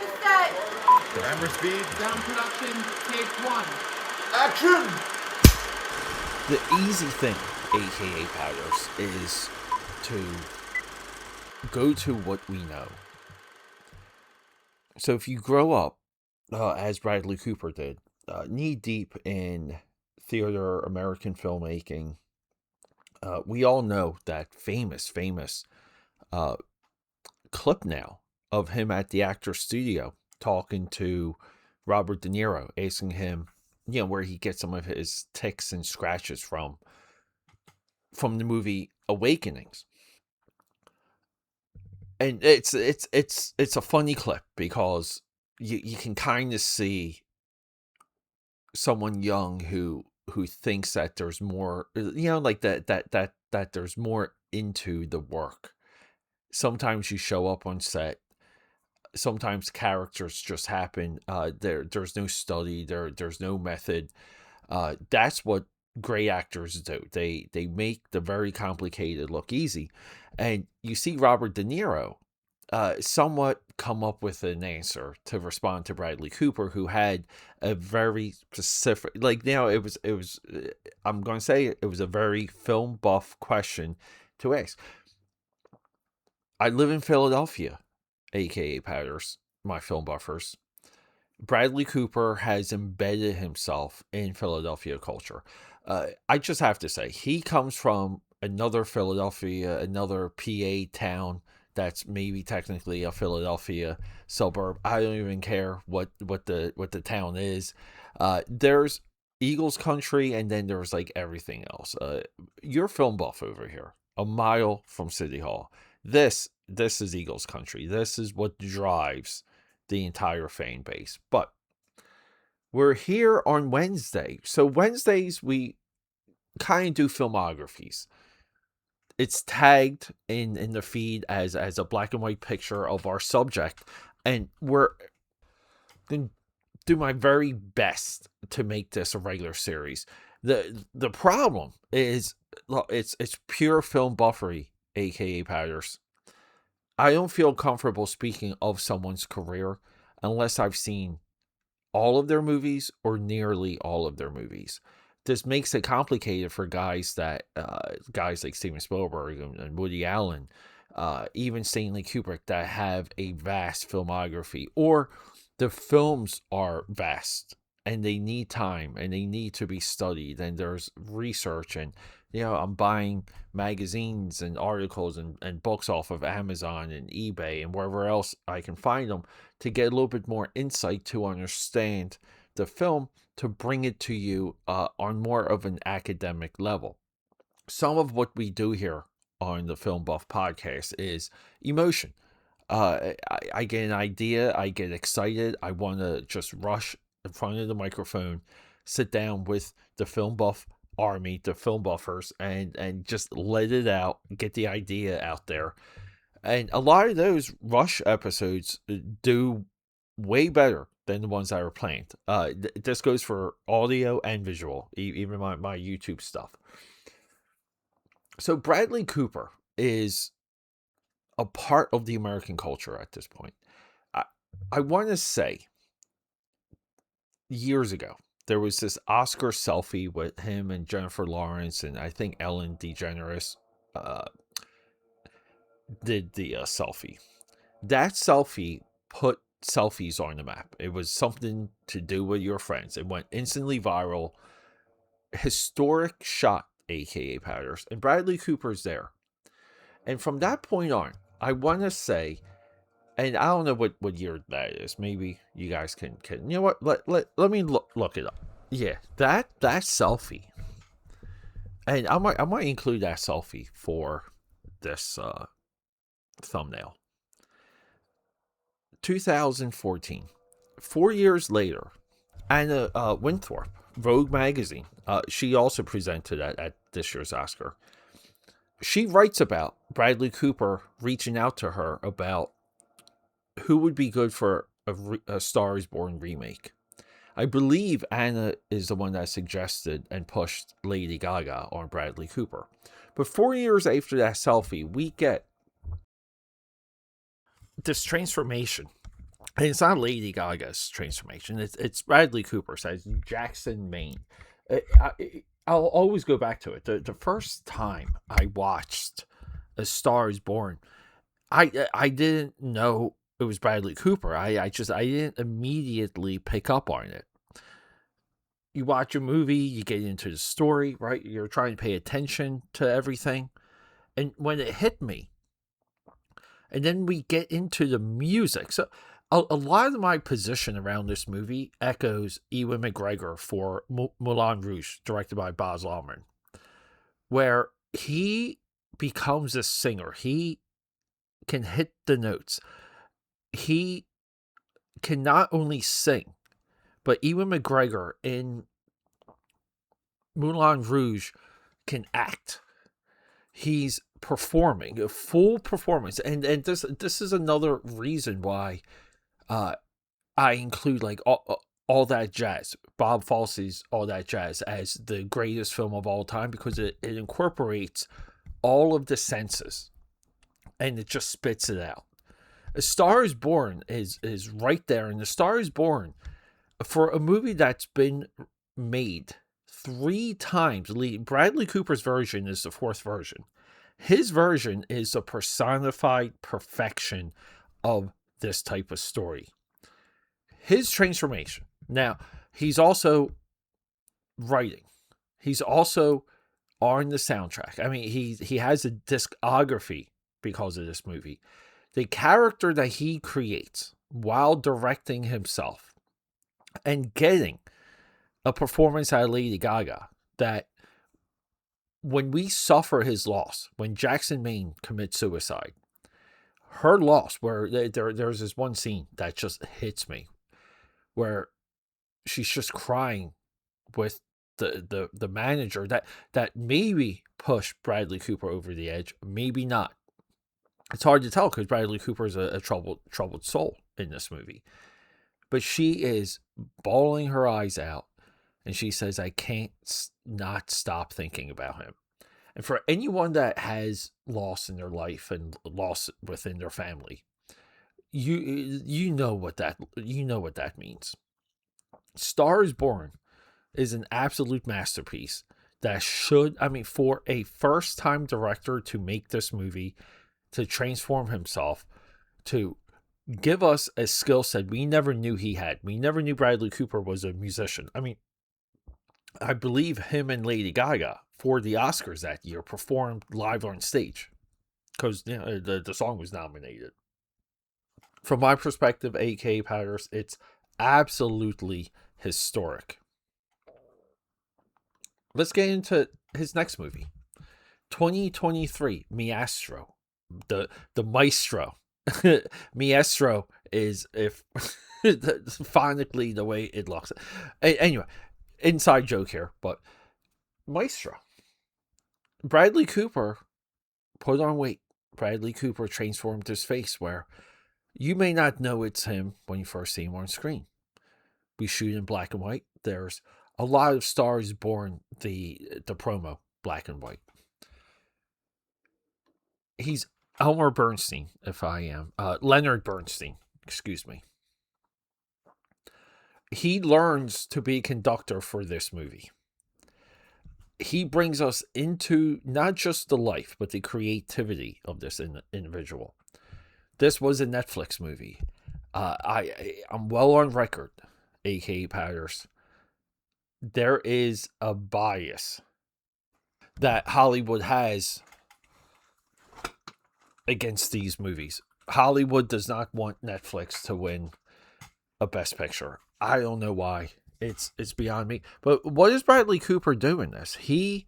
to set. Camera speed. Sound production, take one. Action! The easy thing, aka Powders, is to go to what we know. So if you grow up, as Bradley Cooper did, knee deep in theater, American filmmaking, we all know that famous clip now of him at the Actors Studio talking to Robert De Niro, asking him, where he gets some of his ticks and scratches from the movie Awakenings. And it's a funny clip because you can kind of see someone young who thinks that there's more, like that there's more into the work. Sometimes you show up on set, sometimes characters just happen. There's no study, there's no method. That's what great actors do. They make the very complicated look easy. And you see Robert De Niro somewhat come up with an answer to respond to Bradley Cooper, who had a very specific, it was I'm going to say it was a very film buff question to ask. I live in Philadelphia, aka Powders, my film buffers. Bradley Cooper has embedded himself in Philadelphia culture. I just have to say, he comes from another Philadelphia, another PA town that's maybe technically a Philadelphia suburb. I don't even care what the town is. There's Eagles country, and then there's like everything else. You're film buff over here, a mile from City Hall. This is Eagles country. This is what drives the entire fan base. But we're here on Wednesday. So Wednesdays we kind of do filmographies. It's tagged in the feed as a black and white picture of our subject, and we're going to do my very best to make this a regular series. The problem is, it's pure film buffery, aka Powders. I don't feel comfortable speaking of someone's career unless I've seen all of their movies or nearly all of their movies. This makes it complicated for guys like Steven Spielberg and Woody Allen, even Stanley Kubrick, that have a vast filmography, or the films are vast and they need time and they need to be studied, and there's research, and I'm buying magazines and articles and books off of Amazon and eBay and wherever else I can find them to get a little bit more insight to understand the film, to bring it to you on more of an academic level. Some of what we do here on the Film Buff Podcast is emotion. I get an idea, I get excited, I want to just rush in front of the microphone, sit down with the Film Buff army, the film buffers, and just let it out, get the idea out there. And a lot of those rush episodes do way better than the ones that were planned. This goes for audio and visual, even my YouTube stuff. So Bradley Cooper is a part of the American culture at this point. I want to say, years ago, there was this Oscar selfie with him and Jennifer Lawrence, and I think Ellen DeGeneres did the selfie. That selfie put selfies on the map. It was something to do with your friends. It went instantly viral. Historic shot, aka Powders, and Bradley Cooper's there. And from that point on, I want to say, and I don't know what year that is. Maybe you guys can let me look it up. Yeah, that selfie, and I might include that selfie for this thumbnail. 2014, 4 years later, Anna Winthorpe, Vogue magazine. She also presented at this year's Oscar. She writes about Bradley Cooper reaching out to her about who would be good for a Star is Born remake. I believe Anna is the one that suggested and pushed Lady Gaga on Bradley Cooper. But 4 years after that selfie, we get this transformation And it's not Lady Gaga's transformation. It's Bradley Cooper's as Jackson Maine. I'll always go back to it. The first time I watched A Star Is Born, I didn't know it was Bradley Cooper. I didn't immediately pick up on it. You watch a movie, you get into the story, right? You're trying to pay attention to everything. And when it hit me, and then we get into the music. So a lot of my position around this movie echoes Ewan McGregor for Moulin Rouge, directed by Baz Luhrmann, where he becomes a singer. He can hit the notes. He can not only sing, but Ewan McGregor in Moulin Rouge can act. He's performing a full performance, and this is another reason why I include like all that jazz, Bob Fosse's All That Jazz, as the greatest film of all time, because it incorporates all of the senses and it just spits it out. A Star Is Born is right there, and A Star Is Born, for a movie that's been made 3 times. Bradley Cooper's version is the 4th version. His version is a personified perfection of this type of story. His transformation. Now, he's also writing. He's also on the soundtrack. I mean, he has a discography because of this movie. The character that he creates while directing himself and getting a performance out of Lady Gaga, that when we suffer his loss, when Jackson Maine commits suicide, her loss, where there's this one scene that just hits me, where she's just crying with the manager that maybe pushed Bradley Cooper over the edge, maybe not. It's hard to tell because Bradley Cooper is a troubled soul in this movie. But she is bawling her eyes out, and she says, I can't not stop thinking about him. And for anyone that has loss in their life and loss within their family, you know what that means. Star Is Born is an absolute masterpiece that for a first-time director to make this movie, to transform himself, to give us a skill set we never knew he had. We never knew Bradley Cooper was a musician. I mean, I believe him and Lady Gaga for the Oscars that year performed live on stage because the song was nominated. From my perspective, AKAPAD, it's absolutely historic. Let's get into his next movie, 2023, Maestro, the maestro. Maestro is, if phonically, the way it looks. Anyway, inside joke here, but Maestro. Bradley Cooper put on weight. Bradley Cooper transformed his face, where you may not know it's him when you first see him on screen. We shoot in black and white. There's a lot of Star Is Born, the promo, black and white. He's Elmer Bernstein, Leonard Bernstein, excuse me. He learns to be a conductor for this movie. He brings us into not just the life, but the creativity of this individual. This was a Netflix movie. I'm well on record, AKAPADers. There is a bias that Hollywood has against these movies. Hollywood does not want Netflix to win a Best Picture. I don't know why. It's beyond me. But what is Bradley Cooper doing this? He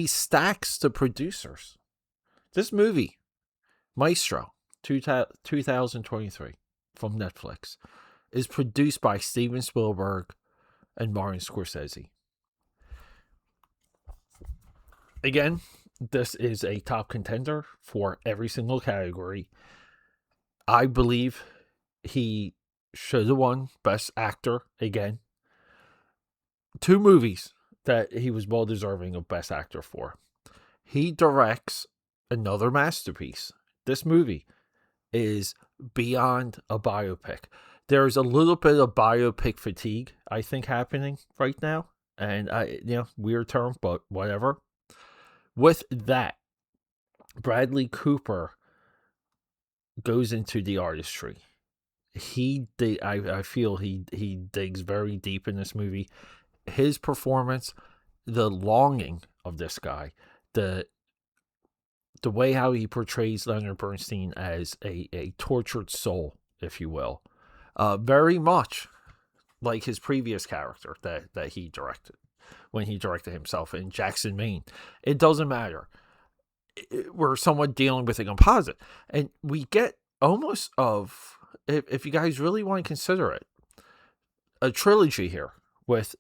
stacks the producers. This movie, Maestro, 2023, from Netflix, is produced by Steven Spielberg and Martin Scorsese. Again, this is a top contender for every single category. I believe he should have won Best Actor again. 2 movies that he was well deserving of Best Actor for. He directs another masterpiece. This movie is beyond a biopic. There's a little bit of biopic fatigue, I think, happening right now. And weird term, but whatever. With that, Bradley Cooper goes into the artistry. I feel he digs very deep in this movie. His performance, the longing of this guy, the way how he portrays Leonard Bernstein as a tortured soul, if you will, very much like his previous character that he directed when he directed himself in Jackson, Maine. It doesn't matter. We're somewhat dealing with a composite, and we get almost of, if you guys really want to consider it, a trilogy here with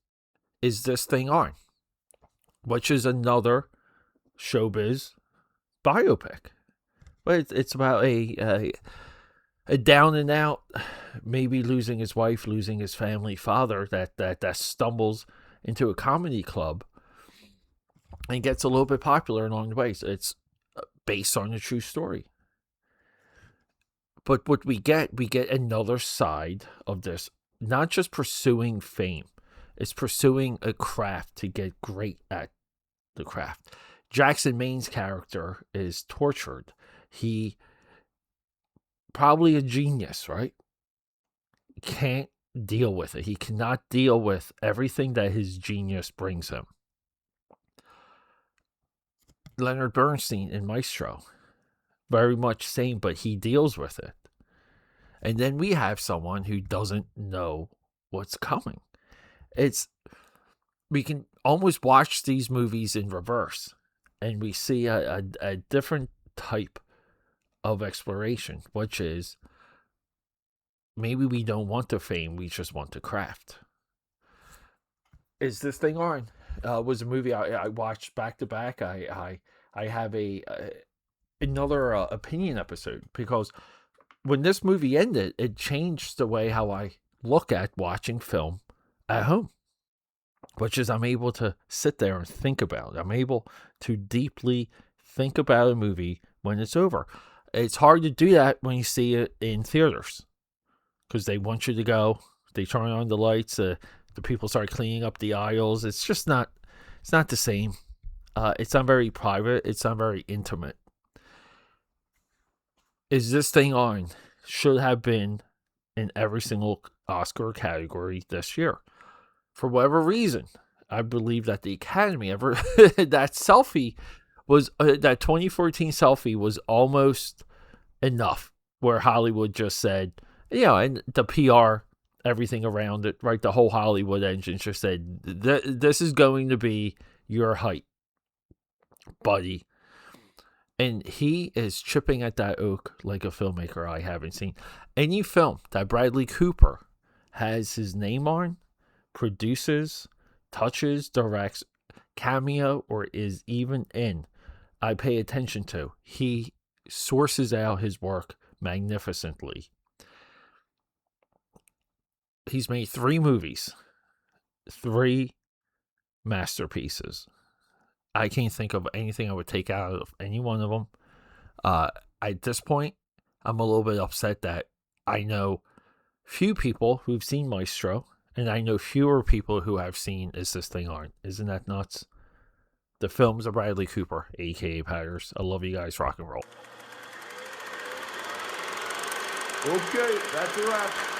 Is This Thing On, which is another showbiz biopic. But it's about a down and out, maybe losing his wife, losing his family, father that stumbles into a comedy club and gets a little bit popular along the way. So it's based on a true story. But what we get another side of this, not just pursuing fame, it's pursuing a craft to get great at the craft. Jackson Maine's character is tortured. He probably a genius, right? Can't deal with it. He cannot deal with everything that his genius brings him. Leonard Bernstein in Maestro, very much same, but he deals with it. And then we have someone who doesn't know what's coming. We can almost watch these movies in reverse, and we see a different type of exploration, which is maybe we don't want the fame, we just want the craft. Is This Thing On? Was a movie I watched back to back. I have another opinion episode, because when this movie ended, it changed the way how I look at watching film at home, which is I'm able to sit there and think about it. I'm able to deeply think about a movie when it's over. It's hard to do that when you see it in theaters, because they want you to go. They turn on the lights. The people start cleaning up the aisles. It's just not. It's not the same. It's not very private. It's not very intimate. Is This Thing On should have been in every single Oscar category this year. For whatever reason, I believe that the Academy that selfie was that 2014 selfie was almost enough, where Hollywood just said, and the PR, everything around it, right? The whole Hollywood engine just said, this is going to be your height, buddy. And he is chipping at that oak like a filmmaker I haven't seen. Any film that Bradley Cooper has his name on, produces, touches, directs, cameo, or is even in, I pay attention to. He sources out his work magnificently. He's made 3 movies, 3 masterpieces. I can't think of anything I would take out of any one of them. At this point, I'm a little bit upset that I know few people who've seen Maestro, and I know fewer people who have seen Is This Thing On. Isn't that nuts? The films of Bradley Cooper, a.k.a. Patters. I love you guys. Rock and roll. Okay, that's a wrap.